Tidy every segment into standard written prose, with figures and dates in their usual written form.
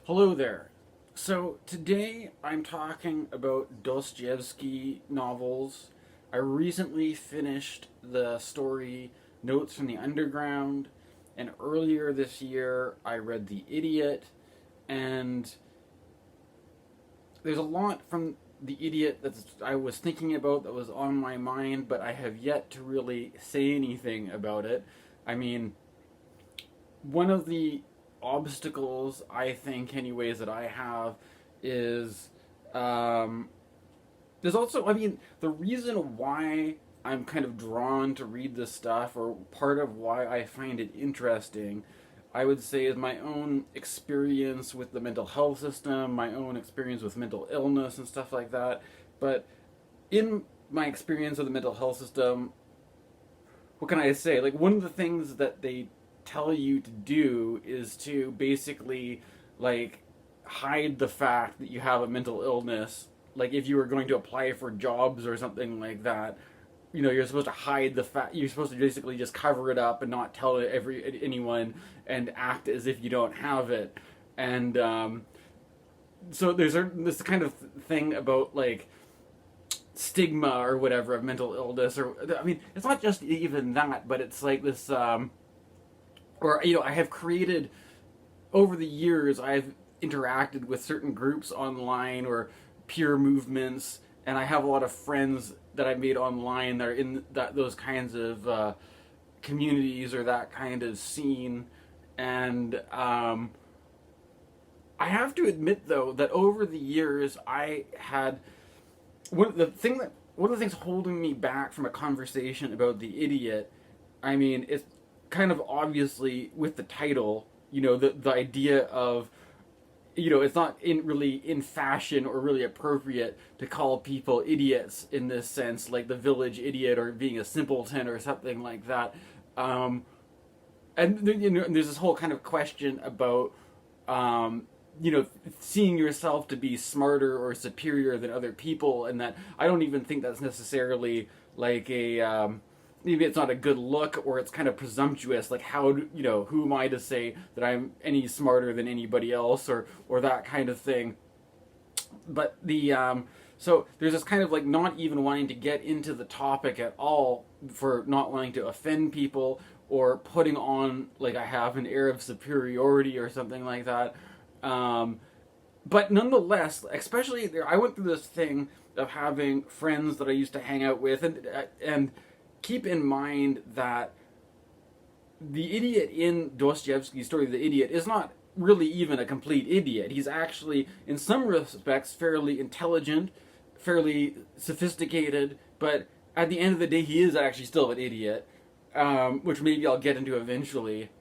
Hello there. So today I'm talking about Dostoevsky novels. I recently finished the story Notes from the Underground, and earlier this year I read The Idiot, and there's a lot from The Idiot that I was thinking about that was on my mind, but I have yet to really say anything about it. I mean, one of the obstacles I think, anyways, that I have is um, there's also, I mean, the reason why I'm kind of drawn to read this stuff, or part of why I find it interesting, I would say, is my own experience with the mental health system, my own experience with mental illness and stuff like that. But in my experience of the mental health system, what can I say? Like, one of the things that they tell you to do is to basically, like, hide the fact that you have a mental illness. Like, if you were going to apply for jobs or something like that, you're supposed to hide the fact. You're supposed to basically just cover it up and not tell anyone, and act as if you don't have it. And so there's this kind of thing about, like, stigma or whatever of mental illness, or I mean, it's not just even that, but it's like this, or I have created, over the years I've interacted with certain groups online or peer movements, and I have a lot of friends that I made online that are in those kinds of communities or that kind of scene. And I have to admit, though, that over the years I had one of the things holding me back from a conversation about The Idiot. I mean, it's kind of obviously with the title, the idea of, it's not really in fashion or really appropriate to call people idiots in this sense, like the village idiot or being a simpleton or something like that. And there's this whole kind of question about, seeing yourself to be smarter or superior than other people, and that I don't even think that's necessarily like maybe it's not a good look, or it's kind of presumptuous. Like, who am I to say that I'm any smarter than anybody else, or that kind of thing. But so there's this kind of, like, not even wanting to get into the topic at all for not wanting to offend people, or putting on, like, I have an air of superiority or something like that. Um, but nonetheless, especially there, I went through this thing of having friends that I used to hang out with, and keep in mind that the idiot in Dostoevsky's story, The Idiot, is not really even a complete idiot. He's actually, in some respects, fairly intelligent, fairly sophisticated, but at the end of the day, he is actually still an idiot, which maybe I'll get into eventually.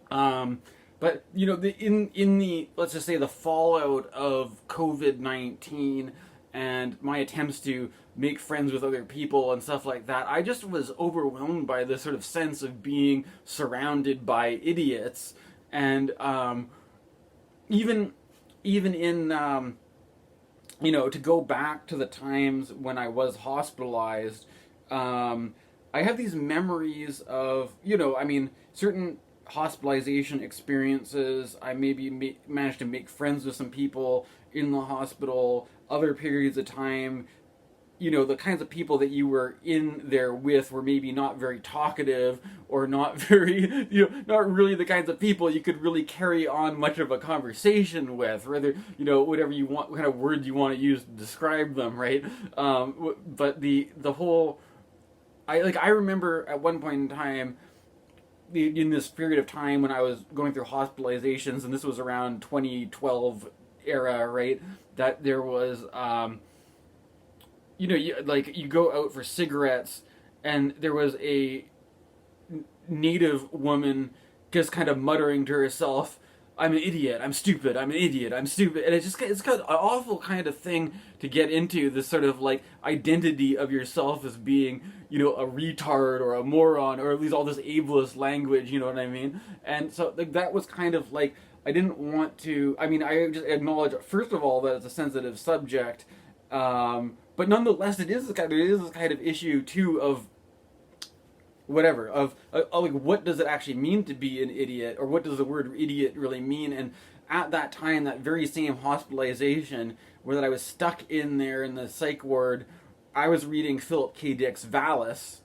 But in the, let's just say, the fallout of COVID-19 and my attempts to make friends with other people and stuff like that, I just was overwhelmed by this sort of sense of being surrounded by idiots. And even in to go back to the times when I was hospitalized, I have these memories of, I mean, certain hospitalization experiences. I maybe managed to make friends with some people in the hospital. Other periods of time, the kinds of people that you were in there with were maybe not very talkative, or not very, not really the kinds of people you could really carry on much of a conversation with, rather, whatever you want, what kind of words you want to use to describe them, right? But the whole, I remember at one point in time, in this period of time when I was going through hospitalizations, and this was around 2012 era, right? That there was, you go out for cigarettes, and there was a native woman just kind of muttering to herself, "I'm an idiot. I'm stupid. I'm an idiot. I'm stupid." And it's kind of an awful kind of thing to get into, this sort of, like, identity of yourself as being, a retard or a moron, or at least all this ableist language. You know what I mean? And so, like, that was kind of like, I didn't want to. I mean, I just acknowledge, first of all, that it's a sensitive subject, but nonetheless, it is this kind of issue too of whatever, of like, what does it actually mean to be an idiot, or what does the word idiot really mean, and at that time, that very same hospitalization, where that I was stuck in there in the psych ward, I was reading Philip K. Dick's VALIS.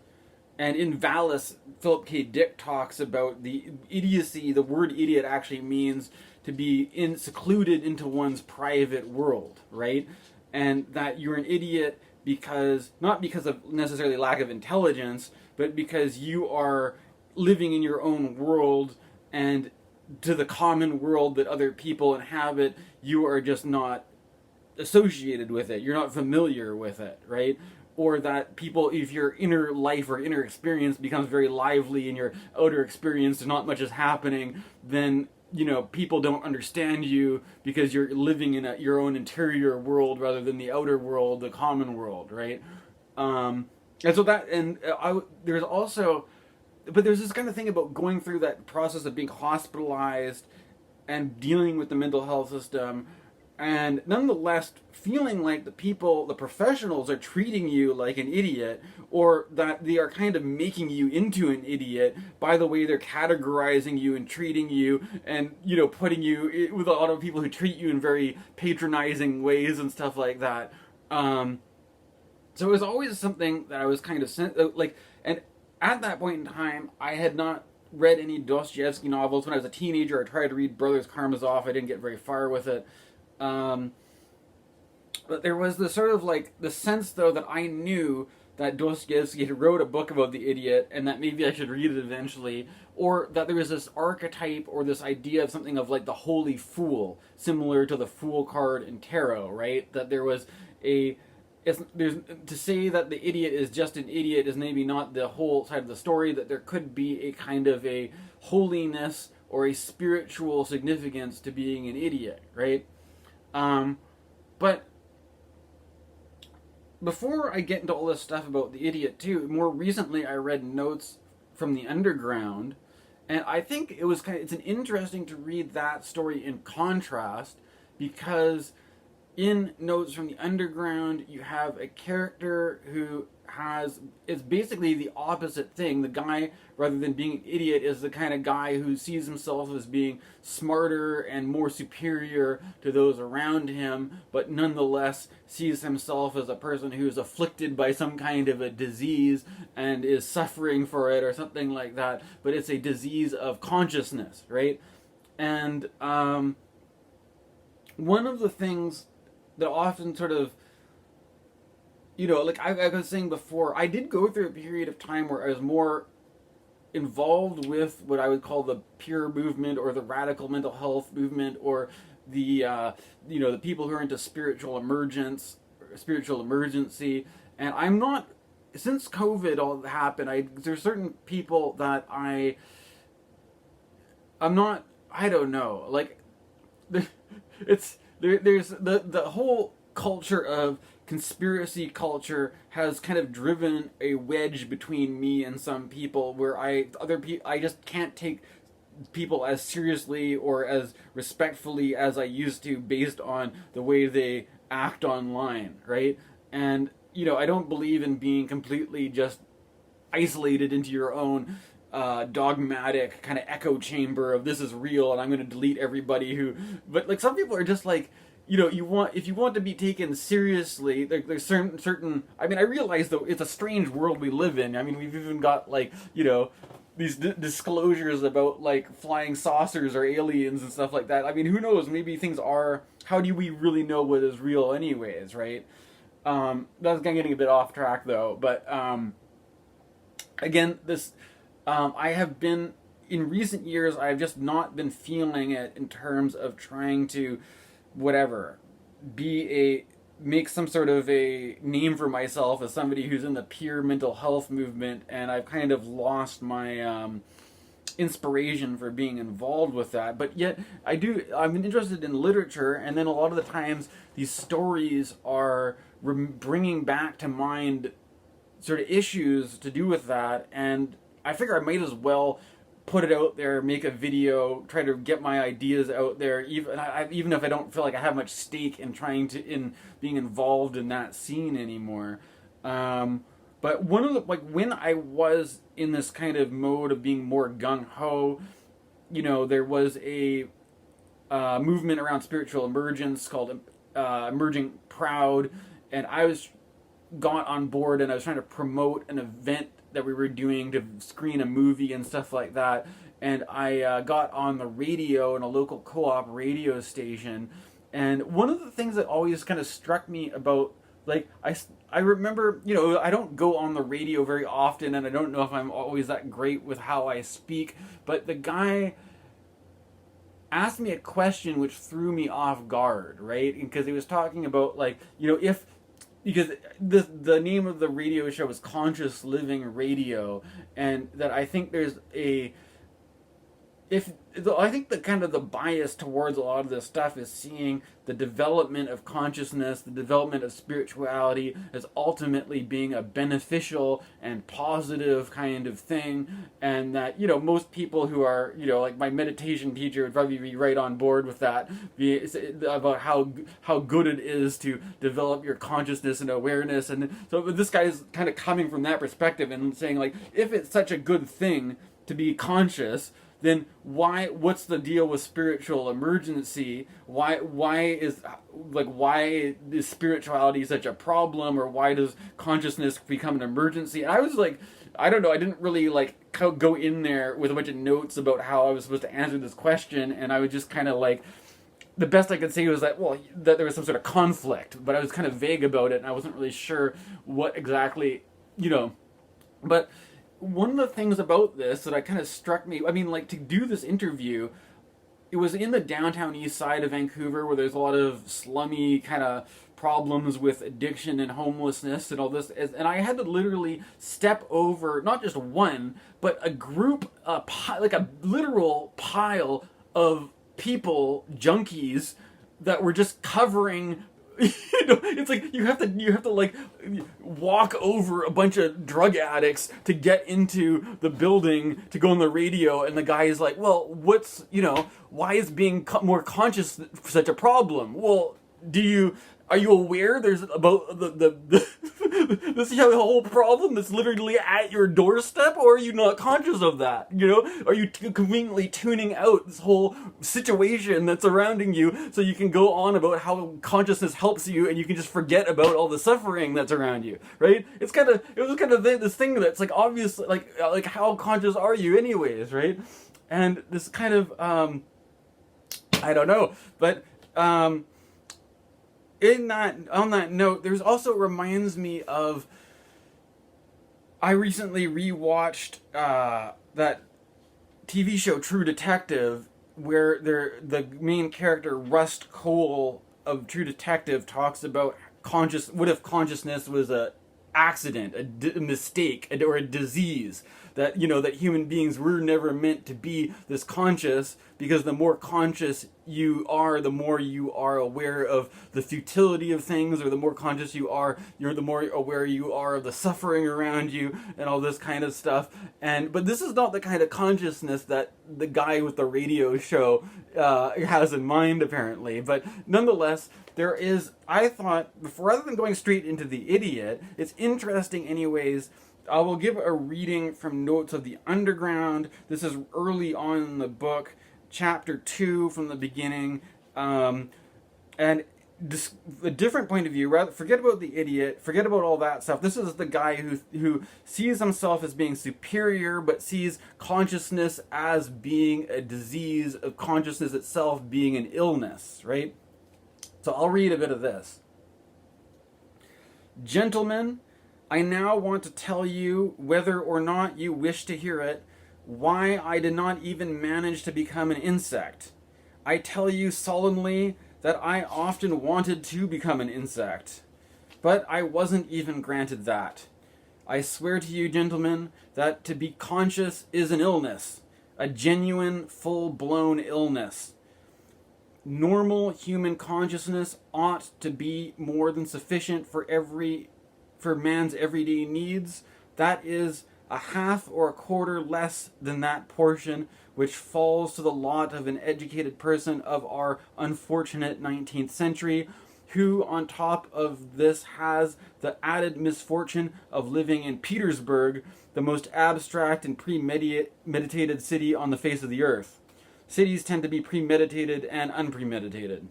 And in VALIS, Philip K. Dick talks about the idiocy. The word idiot actually means to be secluded into one's private world, right? And that you're an idiot because, not because of necessarily lack of intelligence, but because you are living in your own world, and to the common world that other people inhabit, you are just not associated with it. You're not familiar with it, right? Or that people, if your inner life or inner experience becomes very lively and your outer experience, not much is happening, then, you know, people don't understand you because you're living in your own interior world rather than the outer world, the common world, right? And so that, and there's also, but there's this kind of thing about going through that process of being hospitalized and dealing with the mental health system, and nonetheless feeling like the professionals are treating you like an idiot, or that they are kind of making you into an idiot by the way they're categorizing you and treating you, and, you know, putting you with a lot of people who treat you in very patronizing ways and stuff like that. So it was always something that I was kind of like, and at that point in time, I had not read any Dostoevsky novels. When I was a teenager, I tried to read Brothers Karamazov. I didn't get very far with it. But there was this sort of like the sense, though, that I knew that Dostoevsky had wrote a book about the idiot, and that maybe I should read it eventually, or that there was this archetype or this idea of something of like the holy fool, similar to the fool card in tarot, right? That there was to say that the idiot is just an idiot is maybe not the whole side of the story, that there could be a kind of a holiness or a spiritual significance to being an idiot, right? But before I get into all this stuff about the idiot too, more recently I read Notes from the Underground, and I think it's an interesting to read that story in contrast, because in Notes from the Underground you have a character who is basically the opposite thing. The guy, rather than being an idiot, is the kind of guy who sees himself as being smarter and more superior to those around him, but nonetheless sees himself as a person who is afflicted by some kind of a disease and is suffering for it or something like that, but it's a disease of consciousness, right? And one of the things that often sort of, you know, like I was saying before, I did go through a period of time where I was more involved with what I would call the pure movement or the radical mental health movement, or the the people who are into spiritual emergency. And I'm not, since COVID all happened, there's certain people that I'm not, I don't know, like there's the whole culture of conspiracy culture has kind of driven a wedge between me and some people, where I just can't take people as seriously or as respectfully as I used to, based on the way they act online, right? And, you know, I don't believe in being completely just isolated into your own dogmatic kind of echo chamber of this is real and I'm going to delete everybody who, but like some people are just like, you know, if you want to be taken seriously, there's certain. I mean, I realize though it's a strange world we live in. I mean, we've even got like, you know, these disclosures about like flying saucers or aliens and stuff like that. I mean, who knows? Maybe things are. How do we really know what is real, anyways? Right? That's kind of getting a bit off track though. But again, this I have been in recent years. I've just not been feeling it in terms of trying to, whatever, make some sort of a name for myself as somebody who's in the pure mental health movement, and I've kind of lost my inspiration for being involved with that. But yet I'm interested in literature, and then a lot of the times these stories are bringing back to mind sort of issues to do with that, and I figure I might as well put it out there, make a video, try to get my ideas out there, even if I don't feel like I have much stake in being involved in that scene anymore. But one of the, like, when I was in this kind of mode of being more gung ho, you know, there was movement around spiritual emergence called Emerging Proud, and I was got on board and I was trying to promote an event that we were doing to screen a movie and stuff like that. And I got on the radio in a local co-op radio station. And one of the things that always kind of struck me about, like, I remember, you know, I don't go on the radio very often, and I don't know if I'm always that great with how I speak, but the guy asked me a question which threw me off guard, right? Because he was talking about, like, you know, if, because the name of the radio show is Conscious Living Radio, and that I think there's a, I think the kind of the bias towards a lot of this stuff is seeing the development of consciousness, the development of spirituality as ultimately being a beneficial and positive kind of thing, and that, you know, most people who are, you know, like my meditation teacher would probably be right on board with that, about how good it is to develop your consciousness and awareness. And so this guy is kind of coming from that perspective and saying, like, if it's such a good thing to be conscious, then what's the deal with spiritual emergency? Why is spirituality such a problem, or why does consciousness become an emergency? And I was like, I don't know, I didn't really like go in there with a bunch of notes about how I was supposed to answer this question, and I was just kind of like, the best I could say was that, well, that there was some sort of conflict, but I was kind of vague about it, and I wasn't really sure what exactly, you know, but one of the things about this that kind of struck me, I mean, like, to do this interview, it was in the downtown east side of Vancouver, where there's a lot of slummy kind of problems with addiction and homelessness and all this, and I had to literally step over not just one, but a group, like a literal pile of people, junkies, that were just covering. You know, it's like you have to like walk over a bunch of drug addicts to get into the building to go on the radio, and the guy is like, well, what's, you know, why is being more conscious such a problem? Well, are you aware there's about this whole problem that's literally at your doorstep, or are you not conscious of that? You know, are you conveniently tuning out this whole situation that's surrounding you so you can go on about how consciousness helps you, and you can just forget about all the suffering that's around you, right? It was kind of this thing that's like, obviously, like how conscious are you anyways, right? And this kind of I don't know, but on that note, there's also reminds me of, I recently rewatched that TV show True Detective, where the main character Rustin Cohle of True Detective talks about what if consciousness was a accident, a mistake, or a disease, that, you know, that human beings were never meant to be this conscious, because the more conscious you are, the more you are aware of the futility of things, or the more conscious you are, the more aware you are of the suffering around you, and all this kind of stuff. But this is not the kind of consciousness that the guy with the radio show has in mind, apparently. But nonetheless, there is, I thought, rather than going straight into the idiot, it's interesting anyways. I will give a reading from Notes of the Underground. This is early on in the book, chapter 2 from the beginning. And a different point of view, rather, forget about the idiot, forget about all that stuff. This is the guy who sees himself as being superior, but sees consciousness as being a disease, of consciousness itself being an illness, right? So I'll read a bit of this. Gentlemen, I now want to tell you, whether or not you wish to hear it, why I did not even manage to become an insect. I tell you solemnly that I often wanted to become an insect, but I wasn't even granted that. I swear to you, gentlemen, that to be conscious is an illness, a genuine, full-blown illness. Normal human consciousness ought to be more than sufficient for man's everyday needs. That is a half or a quarter less than that portion which falls to the lot of an educated person of our unfortunate 19th century, who on top of this has the added misfortune of living in Petersburg, the most abstract and premeditated city on the face of the earth. Cities tend to be premeditated and unpremeditated.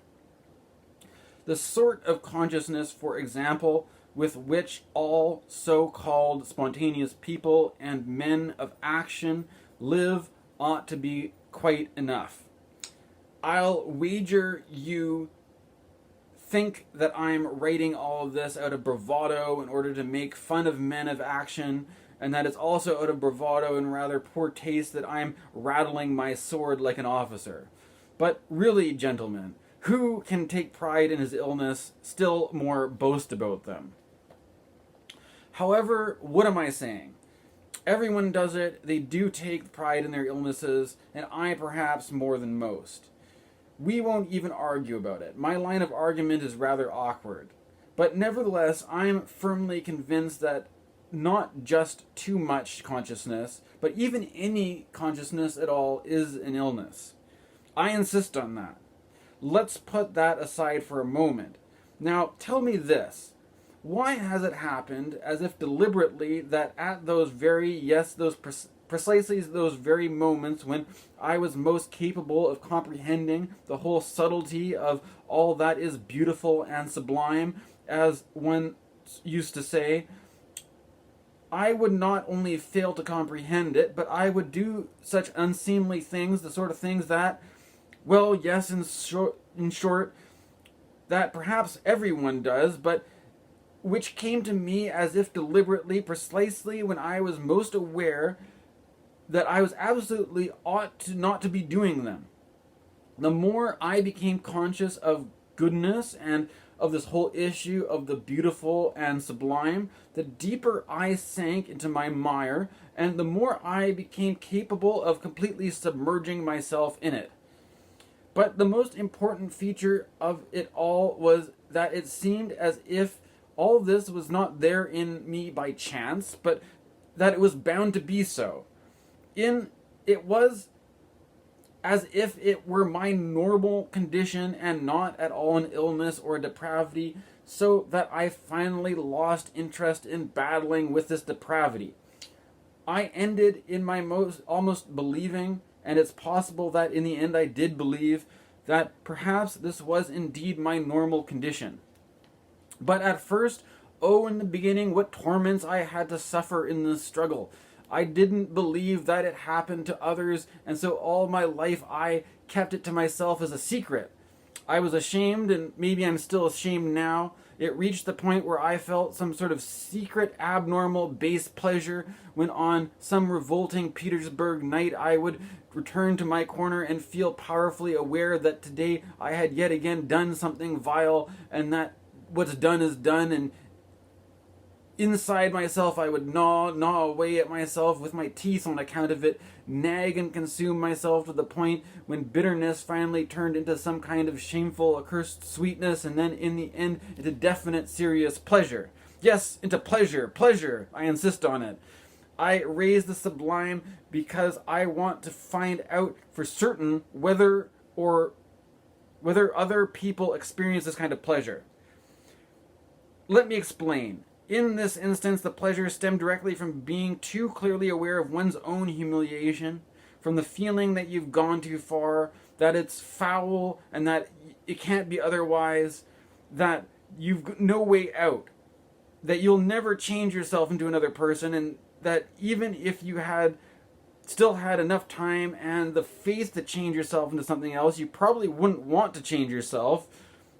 The sort of consciousness, for example, with which all so-called spontaneous people and men of action live ought to be quite enough. I'll wager you think that I'm writing all of this out of bravado in order to make fun of men of action, and that it's also out of bravado and rather poor taste that I'm rattling my sword like an officer. But really, gentlemen, who can take pride in his illness, still more boast about them? However, what am I saying? Everyone does it, they do take pride in their illnesses, and I perhaps more than most. We won't even argue about it. My line of argument is rather awkward. But nevertheless, I'm firmly convinced that not just too much consciousness, but even any consciousness at all is an illness. I insist on that. Let's put that aside for a moment. Now, tell me this. Why has it happened, as if deliberately, that at those very, precisely those very moments when I was most capable of comprehending the whole subtlety of all that is beautiful and sublime, as one used to say, I would not only fail to comprehend it, but I would do such unseemly things, the sort of things that, well, yes, in short, that perhaps everyone does, but which came to me as if deliberately, precisely when I was most aware that I was absolutely ought to not to be doing them. The more I became conscious of goodness and of this whole issue of the beautiful and sublime, the deeper I sank into my mire, and the more I became capable of completely submerging myself in it. But the most important feature of it all was that it seemed as if all this was not there in me by chance, but that it was bound to be so. It was as if it were my normal condition and not at all an illness or a depravity, so that I finally lost interest in battling with this depravity. I ended in my almost believing, and it's possible that in the end I did believe, that perhaps this was indeed my normal condition. But at first, in the beginning, what torments I had to suffer in this struggle. I didn't believe that it happened to others, and so all my life I kept it to myself as a secret. I was ashamed, and maybe I'm still ashamed now. It reached the point where I felt some sort of secret, abnormal, base pleasure when on some revolting Petersburg night I would return to my corner and feel powerfully aware that today I had yet again done something vile, and that what's done is done, and inside myself I would gnaw away at myself with my teeth on account of it, nag and consume myself to the point when bitterness finally turned into some kind of shameful, accursed sweetness, and then in the end into definite, serious pleasure. Yes, into pleasure, I insist on it. I raise the sublime because I want to find out for certain whether other people experience this kind of pleasure. Let me explain. In this instance, the pleasure stemmed directly from being too clearly aware of one's own humiliation, from the feeling that you've gone too far, that it's foul, and that it can't be otherwise, that you've no way out, that you'll never change yourself into another person, and that even if you still had enough time and the faith to change yourself into something else, you probably wouldn't want to change yourself,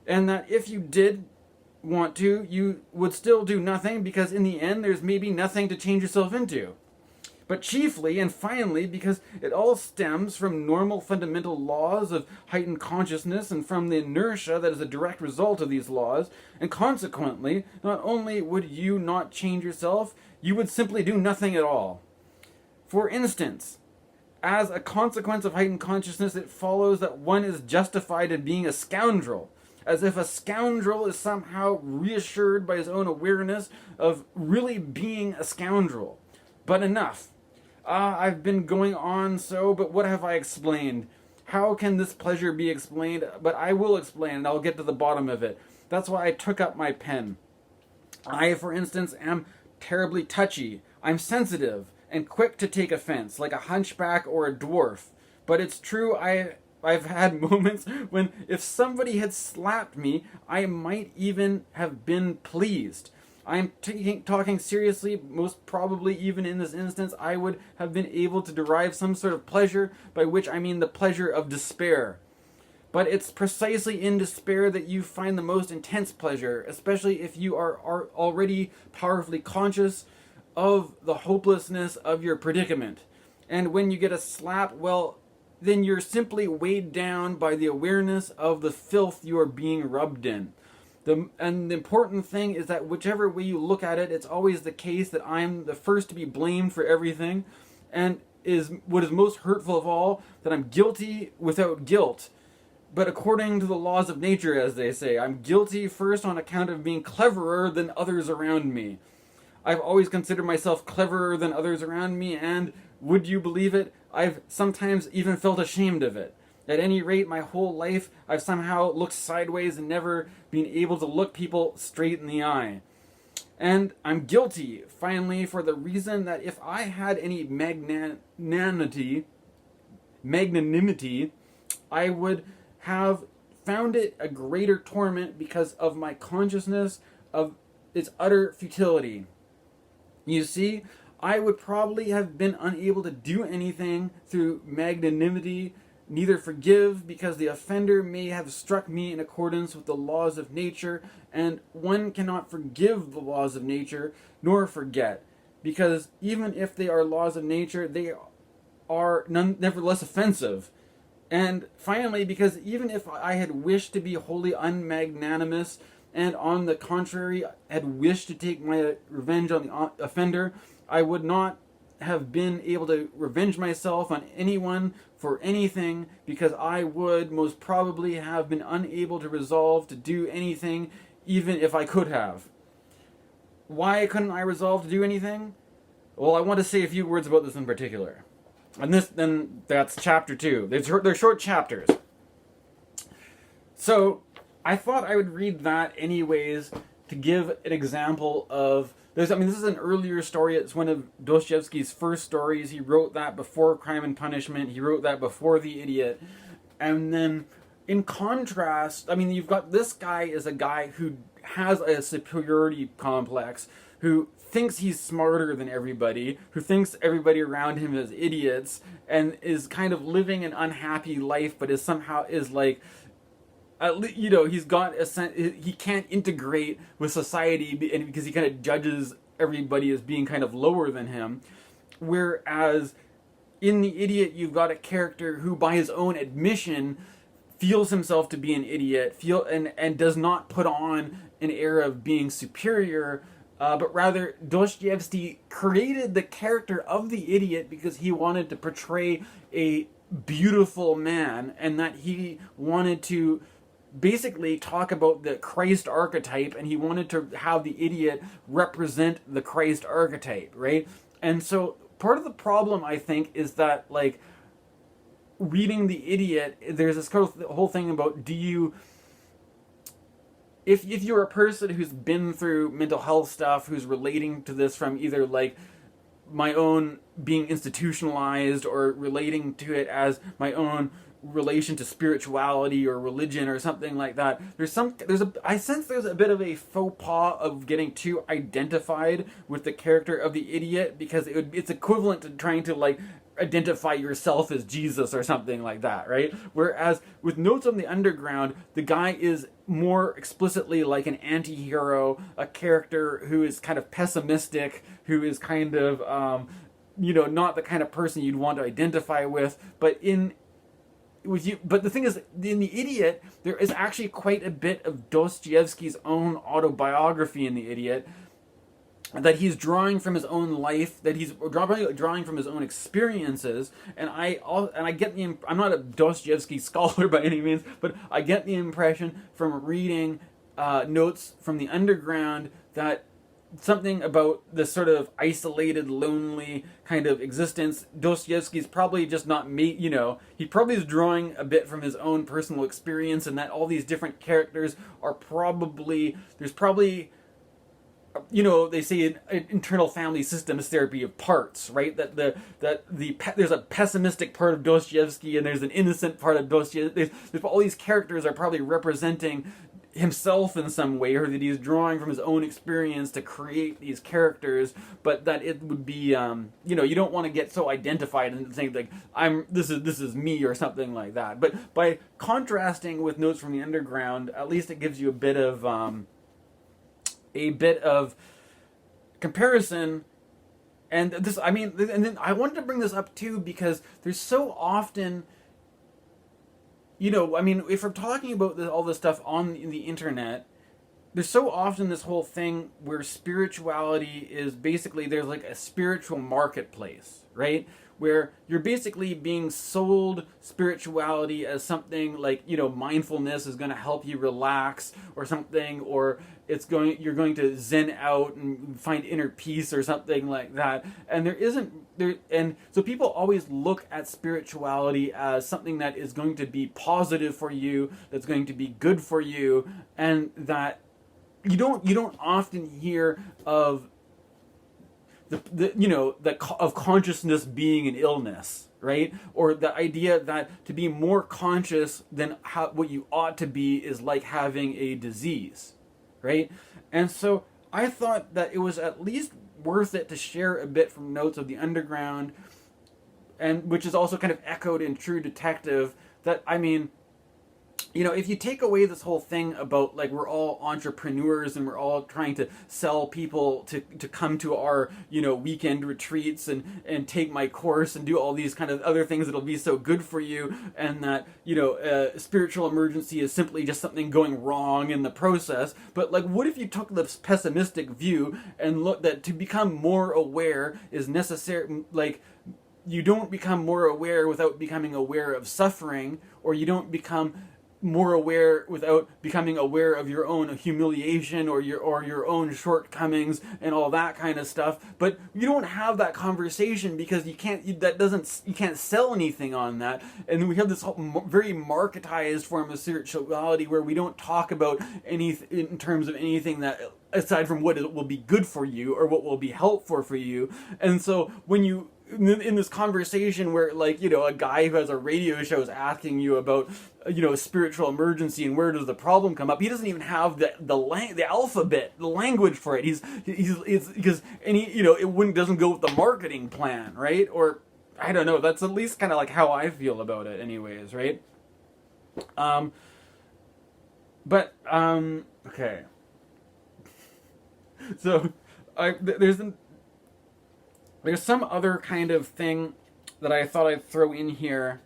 and that if you did want to, you would still do nothing, because in the end there's maybe nothing to change yourself into. But chiefly and finally because it all stems from normal fundamental laws of heightened consciousness and from the inertia that is a direct result of these laws, and consequently not only would you not change yourself, you would simply do nothing at all. For instance, as a consequence of heightened consciousness, it follows that one is justified in being a scoundrel, as if a scoundrel is somehow reassured by his own awareness of really being a scoundrel. But enough. I've been going on so, but what have I explained? How can this pleasure be explained? But I will explain, and I'll get to the bottom of it. That's why I took up my pen. I, for instance, am terribly touchy. I'm sensitive and quick to take offense, like a hunchback or a dwarf. But it's true, I've had moments when if somebody had slapped me, I might even have been pleased. I'm talking seriously, most probably even in this instance, I would have been able to derive some sort of pleasure, by which I mean the pleasure of despair. But it's precisely in despair that you find the most intense pleasure, especially if you are already powerfully conscious of the hopelessness of your predicament. And when you get a slap, well, then you're simply weighed down by the awareness of the filth you are being rubbed in. And the important thing is that whichever way you look at it, it's always the case that I'm the first to be blamed for everything, and is what is most hurtful of all, that I'm guilty without guilt. But according to the laws of nature, as they say, I'm guilty first on account of being cleverer than others around me. I've always considered myself cleverer than others around me, and, would you believe it, I've sometimes even felt ashamed of it. At any rate, my whole life, I've somehow looked sideways and never been able to look people straight in the eye. And I'm guilty, finally, for the reason that if I had any magnanimity, I would have found it a greater torment because of my consciousness of its utter futility. You see, I would probably have been unable to do anything through magnanimity, neither forgive, because the offender may have struck me in accordance with the laws of nature, and one cannot forgive the laws of nature, nor forget, because even if they are laws of nature, they are nevertheless offensive. And finally, because even if I had wished to be wholly unmagnanimous, and on the contrary had wished to take my revenge on the offender, I would not have been able to revenge myself on anyone for anything, because I would most probably have been unable to resolve to do anything, even if I could have. Why couldn't I resolve to do anything? Well, I want to say a few words about this in particular. And then that's chapter 2. They're short chapters. So I thought I would read that anyways to give an example of this. I mean, this is an earlier story. It's one of Dostoevsky's first stories. He wrote that before Crime and Punishment. He wrote that before The Idiot. And then in contrast, I mean, you've got this guy is a guy who has a superiority complex, who thinks he's smarter than everybody, who thinks everybody around him is idiots, and is kind of living an unhappy life, but is like, you know, he's got a sense, he can't integrate with society because he kind of judges everybody as being kind of lower than him. Whereas in The Idiot, you've got a character who, by his own admission, feels himself to be an idiot, and does not put on an air of being superior, but rather Dostoevsky created the character of the idiot because he wanted to portray a beautiful man, and that he wanted to basically talk about the Christ archetype, and he wanted to have the idiot represent the Christ archetype, right? And so part of the problem, I think, is that, like, reading The Idiot, there's this whole thing about, if you're a person who's been through mental health stuff, who's relating to this from either, like, my own being institutionalized, or relating to it as my own relation to spirituality or religion or something like that, I sense there's a bit of a faux pas of getting too identified with the character of the idiot, because it's equivalent to trying to, like, identify yourself as Jesus or something like that, right? Whereas with Notes on the Underground, the guy is more explicitly like an anti-hero, a character who is kind of pessimistic, who is kind of, not the kind of person you'd want to identify with. But the thing is, in The Idiot, there is actually quite a bit of Dostoevsky's own autobiography in The Idiot, that he's drawing from his own life, that he's drawing from his own experiences, and I get I'm not a Dostoevsky scholar by any means, but I get the impression from reading Notes from the Underground that something about this sort of isolated, lonely kind of existence, Dostoevsky's probably just not he probably is drawing a bit from his own personal experience, and that all these different characters are there's probably they say in internal family systems therapy of parts, right? There's a pessimistic part of Dostoevsky and there's an innocent part of Dostoevsky. There's all these characters are probably representing himself in some way, or that he's drawing from his own experience to create these characters, but that it would be, you don't want to get so identified and saying like this is me or something like that. But by contrasting with Notes from the Underground, at least it gives you a bit of comparison. And then I wanted to bring this up too because there's so often, if we're talking about all this stuff on the internet, there's so often this whole thing where spirituality is basically, there's like a spiritual marketplace, right? Where you're basically being sold spirituality as something like, mindfulness is going to help you relax or something, or you're going to zen out and find inner peace or something like that. And and so people always look at spirituality as something that is going to be positive for you, that's going to be good for you, and that you don't often hear of of consciousness being an illness, right? Or the idea that to be more conscious than what you ought to be is like having a disease, right? And so I thought that it was at least worth it to share a bit from Notes of the Underground, and which is also kind of echoed in True Detective, that if you take away this whole thing about like we're all entrepreneurs and we're all trying to sell people to come to our weekend retreats and take my course and do all these kind of other things that'll be so good for you, and that spiritual emergency is simply just something going wrong in the process. But like, what if you took this pessimistic view and look that to become more aware is necessary? Like, you don't become more aware without becoming aware of suffering, or you don't become more aware without becoming aware of your own humiliation or your own shortcomings and all that kind of stuff. But you don't have that conversation because you can't sell anything on that. And we have this very marketized form of spirituality where we don't talk about in terms of anything that aside from what will be good for you or what will be helpful for you. And so when you in this conversation where a guy who has a radio show is asking you about spiritual emergency and where does the problem come up, he doesn't even have the alphabet, the language for it. He's because it doesn't go with the marketing plan, right? Or I don't know, that's at least kind of like how I feel about it anyways, right? Okay. So there's some other kind of thing that I thought I'd throw in here.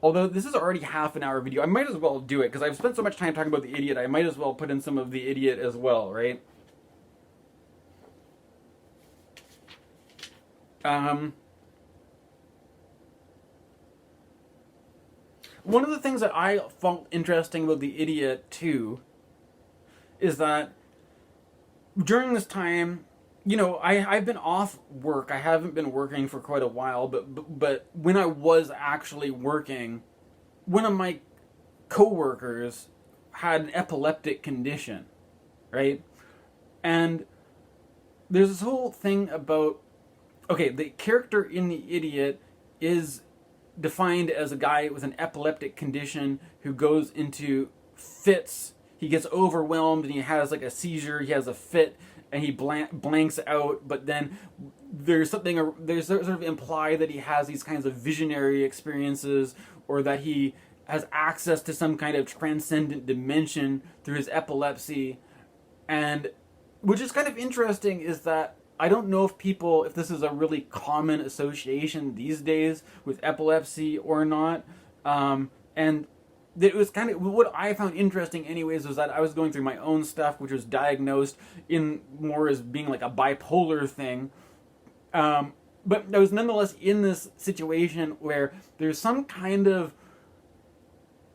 Although this is already half an hour video, I might as well do it because I've spent so much time talking about the idiot. I might as well put in some of the idiot as well, right? One of the things that I found interesting about the idiot too is that during this time, I've been off work. I haven't been working for quite a while, but when I was actually working, one of my coworkers had an epileptic condition, right? And there's this whole thing about, the character in The Idiot is defined as a guy with an epileptic condition who goes into fits. He gets overwhelmed and he has like a seizure, he has a fit, and he blanks out, but then there's sort of implied that he has these kinds of visionary experiences, or that he has access to some kind of transcendent dimension through his epilepsy. And which is kind of interesting is that I don't know if this is a really common association these days with epilepsy or not. And it was kind of, what I found interesting anyways was that I was going through my own stuff, which was diagnosed in more as being like a bipolar thing. But I was nonetheless in this situation where there's some kind of,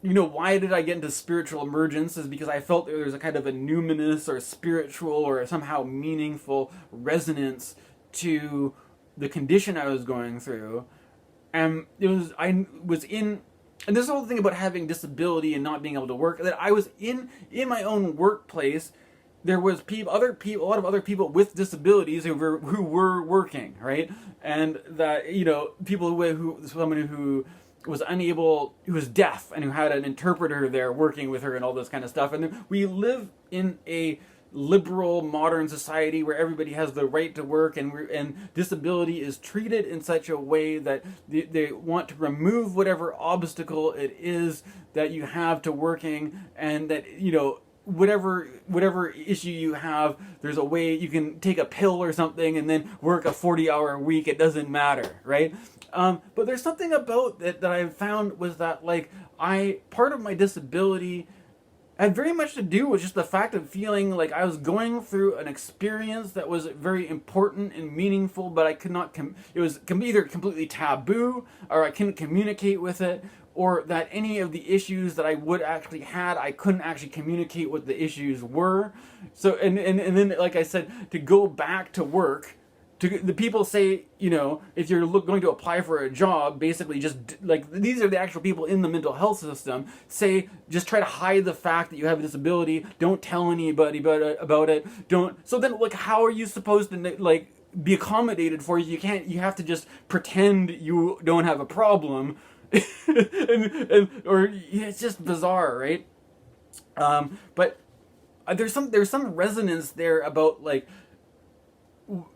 why did I get into spiritual emergence is because I felt there was a kind of a numinous or spiritual or somehow meaningful resonance to the condition I was going through. And and this whole thing about having disability and not being able to work, that I was in my own workplace there was a lot of other people with disabilities who were working, right? And that, you know, people someone who was unable, who was deaf, and who had an interpreter there working with her and all this kind of stuff. And we live in a liberal modern society where everybody has the right to work, and disability is treated in such a way that they want to remove whatever obstacle it is that you have to working, and that, you know, whatever issue you have, there's a way you can take a pill or something and then work a 40-hour week. It doesn't matter, right? But there's something about that I found was that, like, part of my disability had very much to do with just the fact of feeling like I was going through an experience that was very important and meaningful, but I could not, it was either completely taboo, or I couldn't communicate with it, or that any of the issues that I would actually had, I couldn't actually communicate what the issues were. So, and then, like I said, to go back to work, the people say, you know, if you're going to apply for a job, basically just, like, these are the actual people in the mental health system, say, just try to hide the fact that you have a disability, don't tell anybody about it, so then, like, how are you supposed to, like, be accommodated for? You have to just pretend you don't have a problem, or it's just bizarre, right? But there's some resonance there about, like,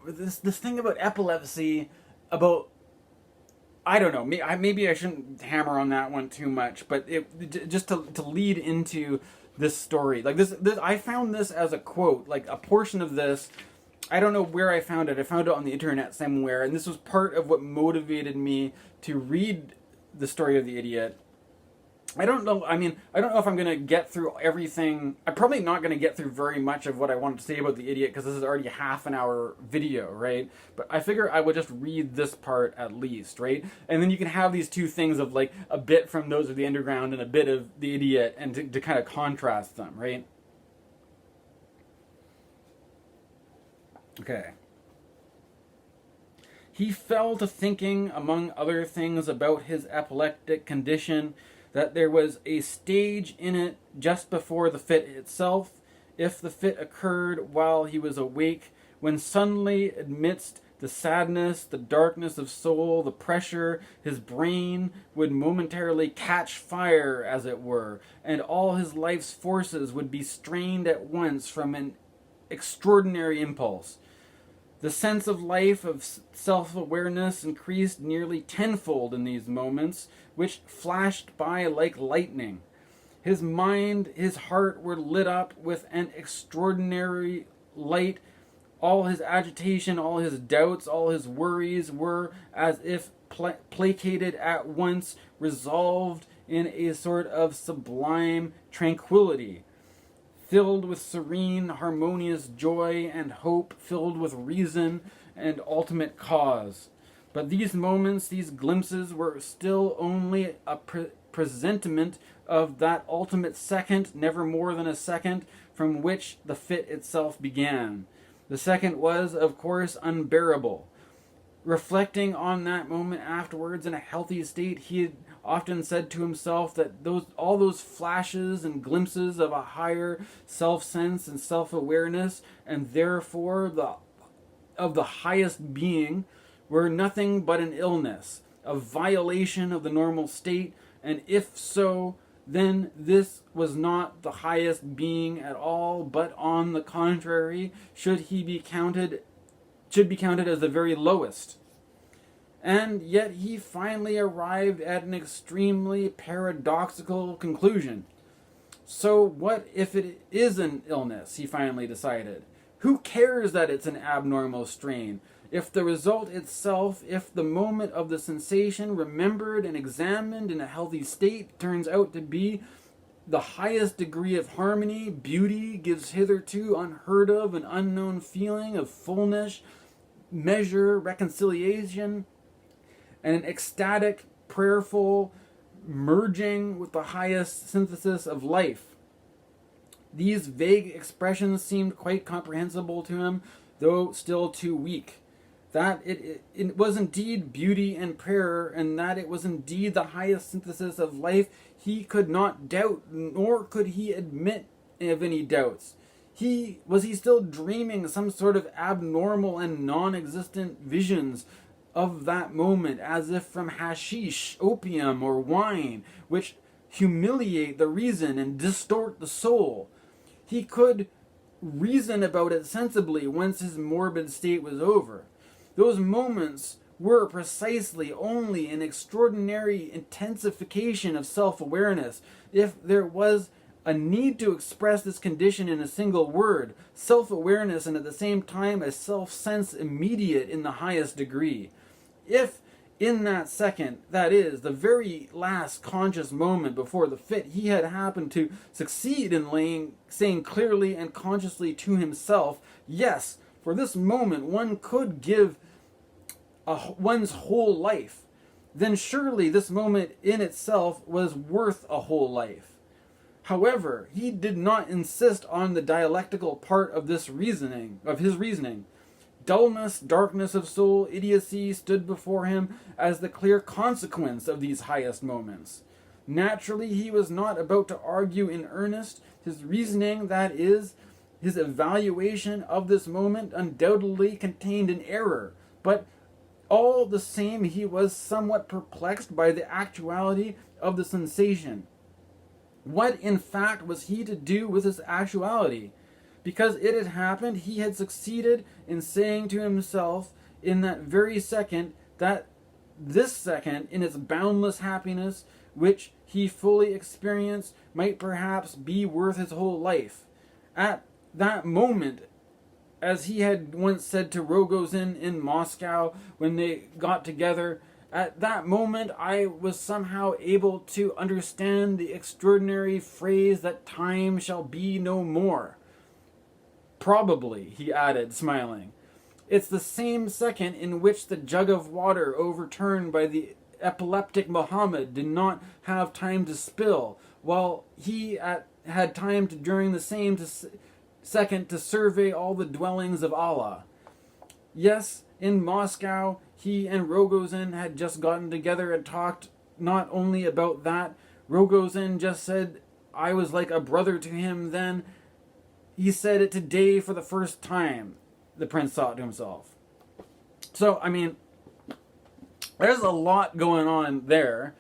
this thing about epilepsy, about, I don't know, maybe I shouldn't hammer on that one too much, but just to lead into this story, like this I found this as a quote, like a portion of this. I don't know where I found it. I found it on the internet somewhere, and this was part of what motivated me to read The Story of the Idiot. I don't know if I'm going to get through everything. I'm probably not going to get through very much of what I wanted to say about The Idiot, because this is already a half an hour video, right? But I figure I would just read this part at least, right? And then you can have these two things of, like, a bit from Those of the Underground and a bit of The Idiot, and to kind of contrast them, right? Okay. He fell to thinking, among other things, about his epileptic condition, that there was a stage in it just before the fit itself, if the fit occurred while he was awake, when suddenly, amidst the sadness, the darkness of soul, the pressure, his brain would momentarily catch fire, as it were, and all his life's forces would be strained at once from an extraordinary impulse. The sense of life, of self-awareness, increased nearly tenfold in these moments, which flashed by like lightning. His mind, his heart were lit up with an extraordinary light. All his agitation, all his doubts, all his worries were, as if placated at once, resolved in a sort of sublime tranquility, filled with serene, harmonious joy and hope, filled with reason and ultimate cause. But these moments, these glimpses, were still only a presentiment of that ultimate second, never more than a second, from which the fit itself began. The second was, of course, unbearable. Reflecting on that moment afterwards in a healthy state, he had often said to himself that all those flashes and glimpses of a higher self-sense and self-awareness, and therefore of the highest being, were nothing but an illness, a violation of the normal state, and if so, then this was not the highest being at all, but on the contrary, should be counted as the very lowest. And yet he finally arrived at an extremely paradoxical conclusion. So what if it is an illness, he finally decided. Who cares that it's an abnormal strain? If the result itself, if the moment of the sensation, remembered and examined in a healthy state, turns out to be the highest degree of harmony, beauty, gives hitherto unheard of an unknown feeling of fullness, measure, reconciliation, and an ecstatic, prayerful merging with the highest synthesis of life. These vague expressions seemed quite comprehensible to him, though still too weak. That it was indeed beauty and prayer, and that it was indeed the highest synthesis of life, he could not doubt, nor could he admit of any doubts. Was he still dreaming some sort of abnormal and non-existent visions of that moment, as if from hashish, opium, or wine, which humiliate the reason and distort the soul? He could reason about it sensibly once his morbid state was over. Those moments were precisely only an extraordinary intensification of self-awareness. If there was a need to express this condition in a single word, self-awareness, and at the same time a self-sense immediate in the highest degree. If in that second, that is, the very last conscious moment before the fit, he had happened to succeed in saying clearly and consciously to himself, yes, for this moment one could give one's whole life, then surely this moment in itself was worth a whole life. However, he did not insist on the dialectical part of his reasoning. Dullness, darkness of soul, idiocy stood before him as the clear consequence of these highest moments. Naturally, he was not about to argue in earnest. His reasoning, that is, his evaluation of this moment, undoubtedly contained an error, but all the same he was somewhat perplexed by the actuality of the sensation. What, in fact, was he to do with this actuality? Because it had happened, he had succeeded in saying to himself in that very second that this second, in its boundless happiness, which he fully experienced, might perhaps be worth his whole life. At that moment, as he had once said to Rogozin in Moscow when they got together, at that moment I was somehow able to understand the extraordinary phrase that time shall be no more. Probably, he added, smiling. It's the same second in which the jug of water overturned by the epileptic Muhammad did not have time to spill, while he had time to, during the same second, to survey all the dwellings of Allah. Yes, in Moscow, he and Rogozin had just gotten together and talked not only about that. Rogozin just said, I was like a brother to him then. He said it today for the first time, the prince thought to himself. So, I mean, there's a lot going on there.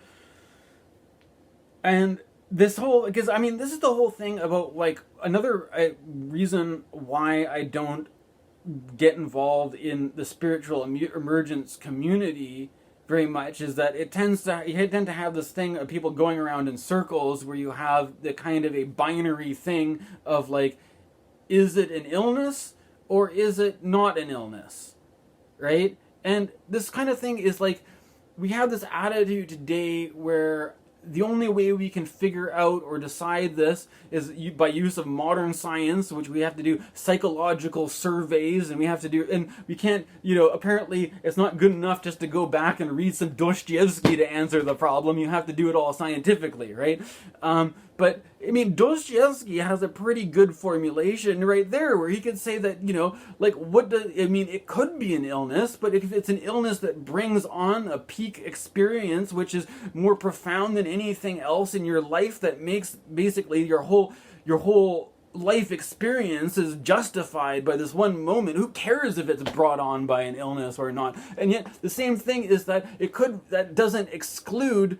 And this whole, because, I mean, this is the whole thing about, like, another reason why I don't get involved in the spiritual emergence community very much is that you tend to have this thing of people going around in circles where you have the kind of a binary thing of, like, is it an illness or is it not an illness, right? And this kind of thing is like, we have this attitude today where the only way we can figure out or decide this is by use of modern science, which we have to do psychological surveys, and we can't, apparently it's not good enough just to go back and read some Dostoevsky to answer the problem. You have to do it all scientifically, right? But, I mean, Dostoevsky has a pretty good formulation right there where he could say that, it could be an illness, but if it's an illness that brings on a peak experience, which is more profound than anything else in your life, that makes basically your whole life experience is justified by this one moment. Who cares if it's brought on by an illness or not? And yet, the same thing is that that doesn't exclude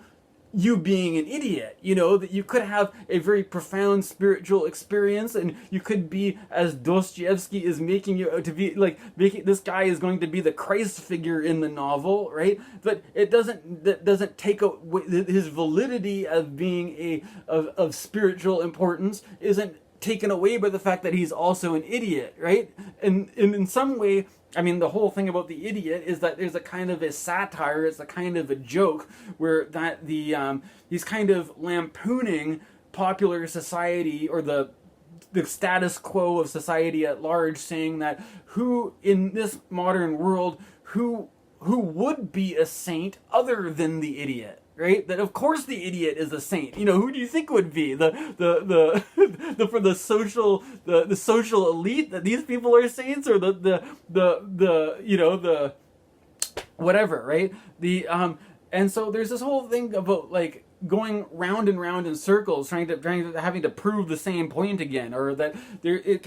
you being an idiot, that you could have a very profound spiritual experience, and you could be, as Dostoevsky is making you out to be, like, this guy is going to be the Christ figure in the novel, right? But that doesn't take away his validity of being of spiritual importance isn't taken away by the fact that he's also an idiot, right? And in some way, I mean, the whole thing about the idiot is that there's a kind of a satire, it's a kind of a joke, where that he's kind of lampooning popular society or the status quo of society at large, saying that who in this modern world, who would be a saint other than the idiot? Right? That of course the idiot is a saint. Who do you think would be the for the social elite, that these people are saints, or the whatever, right? And so there's this whole thing about, like, going round and round in circles, having to prove the same point again, or that it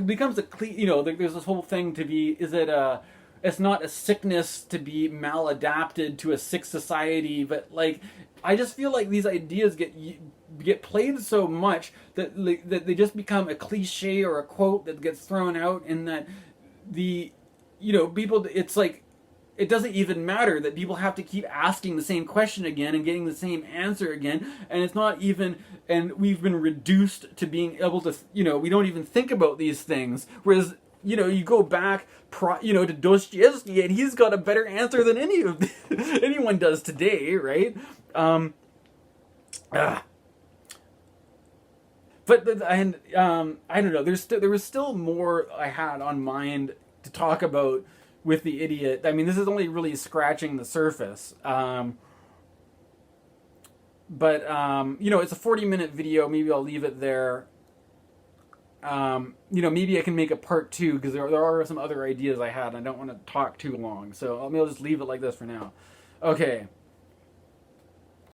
becomes there's this whole thing to be, it's not a sickness to be maladapted to a sick society, but like, I just feel like these ideas get played so much that they just become a cliche or a quote that gets thrown out, and that people, it's like, it doesn't even matter that people have to keep asking the same question again and getting the same answer again, and it's not even, and we've been reduced to being able to, we don't even think about these things, whereas, you go back, to Dostoevsky, and he's got a better answer than anyone does today, right? But I don't know. There was still more I had on mind to talk about with the idiot. I mean, this is only really scratching the surface. But it's a 40-minute video. Maybe I'll leave it there. Maybe I can make a part 2, because there are some other ideas I had, and I don't want to talk too long. So maybe I'll just leave it like this for now. Okay.